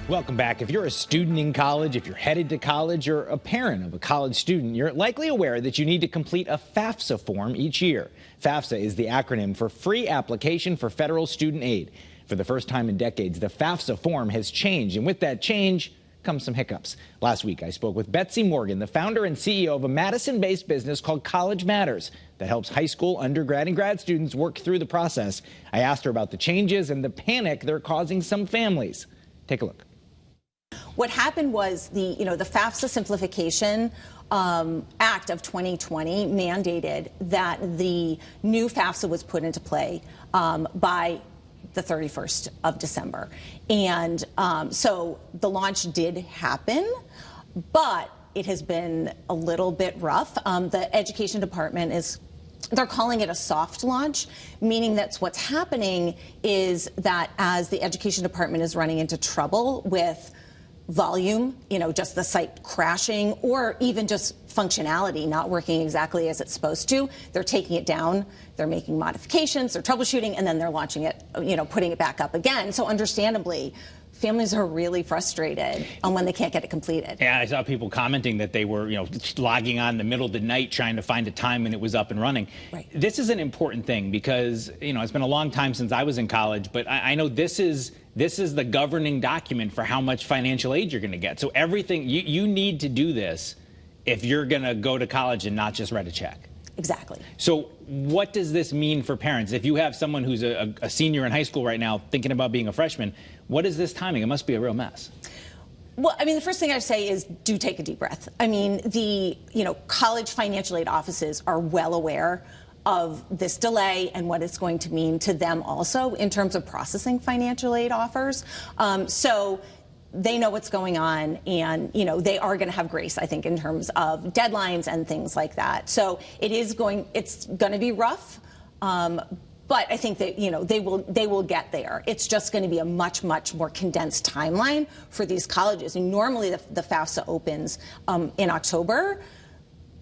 Welcome back. If you're a student in college, if you're headed to college, or a parent of a college student, you're likely aware that you need to complete a FAFSA form each year. FAFSA is the acronym for Free Application for Federal Student Aid. For the first time in decades, the FAFSA form has changed, and with that change comes some hiccups. Last week, I spoke with Betsy Morgan, the founder and CEO of a Madison-based business called College Matters that helps high school, undergrad, and grad students work through the process. I asked her about the changes and the panic they're causing some families. Take a look. What happened was the FAFSA Simplification Act of 2020 mandated that the new FAFSA was put into play by the 31st of December. And so the launch did happen, but it has been a little bit rough. The Education Department they're calling it a soft launch, meaning that's what's happening is that as the Education Department is running into trouble with volume, just the site crashing or even just functionality not working exactly as it's supposed to, they're taking it down, they're making modifications, they're troubleshooting, and then they're launching it, putting it back up again. So understandably, families are really frustrated when they can't get it completed. Yeah, I saw people commenting that they were, logging on in the middle of the night trying to find a time when it was up and running. Right. This is an important thing because, it's been a long time since I was in college, but I know this is the governing document for how much financial aid you're going to get. So everything, you need to do this if you're going to go to college and not just write a check. Exactly. So what does this mean for parents? If you have someone who's a senior in high school right now thinking about being a freshman, what is this timing? It must be a real mess. Well, the first thing I say is do take a deep breath. The college financial aid offices are well aware of this delay and what it's going to mean to them also in terms of processing financial aid offers. So they know what's going on, and they are going to have grace, I think, in terms of deadlines and things like that. So it's going to be rough, but I think that they will get there. It's just going to be a much more condensed timeline for these colleges. And normally the FAFSA opens in October.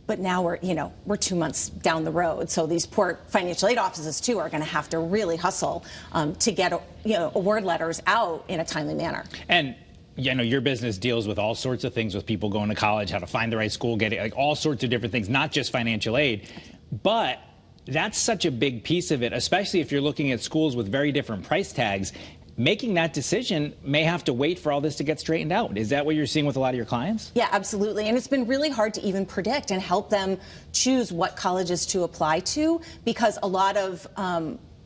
But now we're 2 months down the road, so these poor financial aid offices too are going to have to really hustle to get award letters out in a timely manner. And your business deals with all sorts of things with people going to college, how to find the right school, get it, like all sorts of different things, not just financial aid. But that's such a big piece of it, especially if you're looking at schools with very different price tags. Making that decision may have to wait for all this to get straightened out. Is that what you're seeing with a lot of your clients? Yeah, absolutely. And it's been really hard to even predict and help them choose what colleges to apply to, because a lot of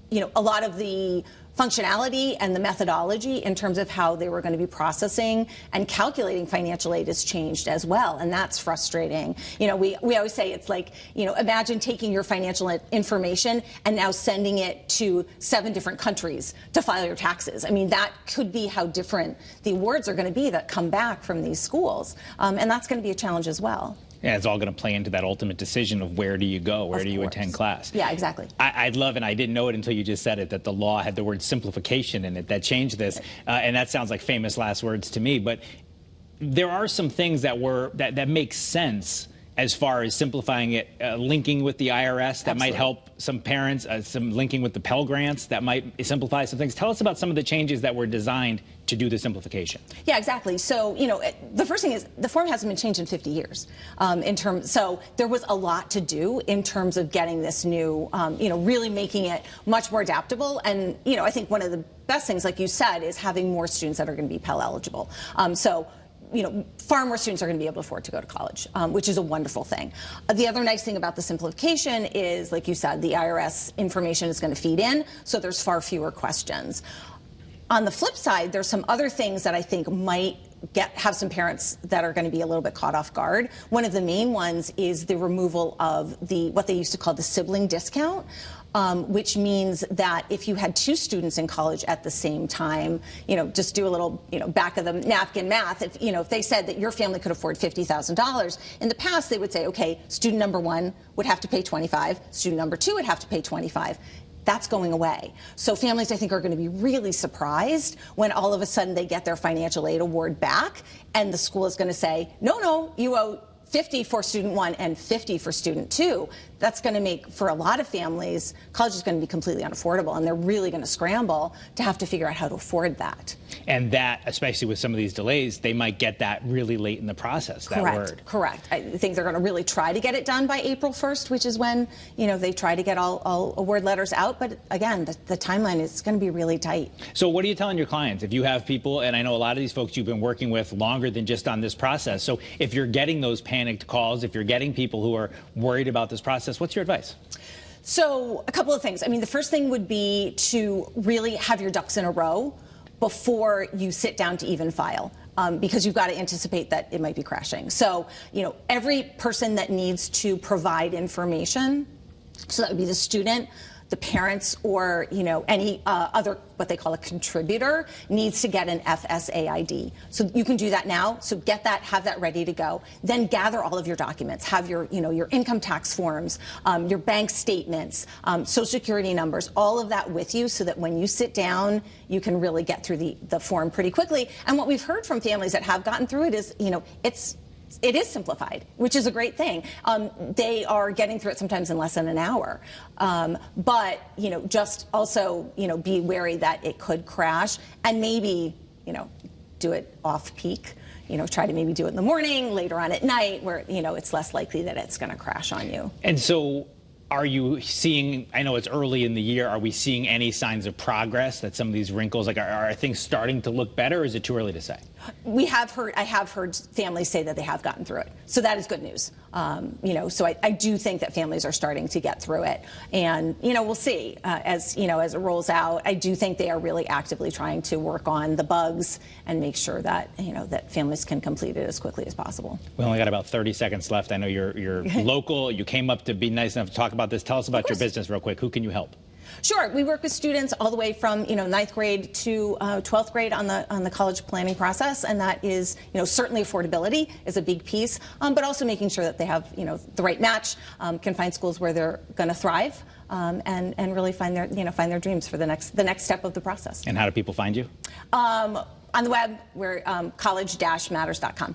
the functionality and the methodology in terms of how they were going to be processing and calculating financial aid has changed as well, and that's frustrating. We always say it's like, imagine taking your financial information and now sending it to 7 different countries to file your taxes. That could be how different the awards are going to be that come back from these schools, and that's going to be a challenge as well. Yeah, it's all going to play into that ultimate decision of where do you go, where do you attend class. Yeah, exactly. I'd love, and I didn't know it until you just said it, that the law had the word simplification in it that changed this, and that sounds like famous last words to me. But there are some things that make sense as far as simplifying it, linking with the IRS that might help some parents, some linking with the Pell Grants that might simplify some things. Tell us about some of the changes that were designed to do the simplification. Yeah, exactly. So, the first thing is the form hasn't been changed in 50 years. So there was a lot to do in terms of getting this new, really making it much more adaptable. And, I think one of the best things, like you said, is having more students that are going to be Pell eligible. Far more students are going to be able to afford to go to college, which is a wonderful thing. The other nice thing about the simplification is, like you said, the IRS information is going to feed in, so there's far fewer questions. On the flip side, there's some other things that I think might have some parents that are going to be a little bit caught off guard. One of the main ones is the removal of what they used to call the sibling discount. Which means that if you had 2 students in college at the same time, just do a little, back of the napkin math. If they said that your family could afford $50,000, in the past they would say, okay, student number 1 would have to pay $25, student number 2 would have to pay $25. That's going away. So families, I think, are going to be really surprised when all of a sudden they get their financial aid award back, and the school is going to say, no, you owe $50 for student 1 and $50 for student 2. that's going to make, for a lot of families, college is going to be completely unaffordable, and they're really going to scramble to have to figure out how to afford that. And that, especially with some of these delays, they might get that really late in the process, that word. Correct. I think they're going to really try to get it done by April 1st, which is when, they try to get all award letters out. But again, the timeline is going to be really tight. So what are you telling your clients? If you have people, and I know a lot of these folks you've been working with longer than just on this process, so if you're getting those panicked calls, if you're getting people who are worried about this process, what's your advice? So a couple of things. I mean, the first thing would be to really have your ducks in a row before you sit down to even file. Because you've got to anticipate that it might be crashing. So, every person that needs to provide information, so that would be the student, the parents, or any other, what they call a contributor, needs to get an FSA ID. So you can do that now. So get that, have that ready to go. Then gather all of your documents. Have your your income tax forms, your bank statements, Social Security numbers, all of that with you, so that when you sit down, you can really get through the form pretty quickly. And what we've heard from families that have gotten through it is, it is simplified, which is a great thing. They are getting through it sometimes in less than an hour. But, just also, be wary that it could crash, and maybe, do it off peak. Try to maybe do it in the morning, later on at night, where, it's less likely that it's going to crash on you. And so, are you seeing, I know it's early in the year, are we seeing any signs of progress, that some of these wrinkles, are things starting to look better, or is it too early to say? I have heard families say that they have gotten through it. So that is good news. So I do think that families are starting to get through it. And, we'll see as it rolls out. I do think they are really actively trying to work on the bugs and make sure that, that families can complete it as quickly as possible. We only got about 30 seconds left. I know you're local. You came up to be nice enough to talk about this. Tell us about your business real quick. Who can you help? Sure. We work with students all the way from, 9th grade to 12th grade on the college planning process, and that is, certainly affordability is a big piece, but also making sure that they have, the right match, can find schools where they're going to thrive, and really find their dreams for the next step of the process. And how do people find you? On the web, we're college-matters.com.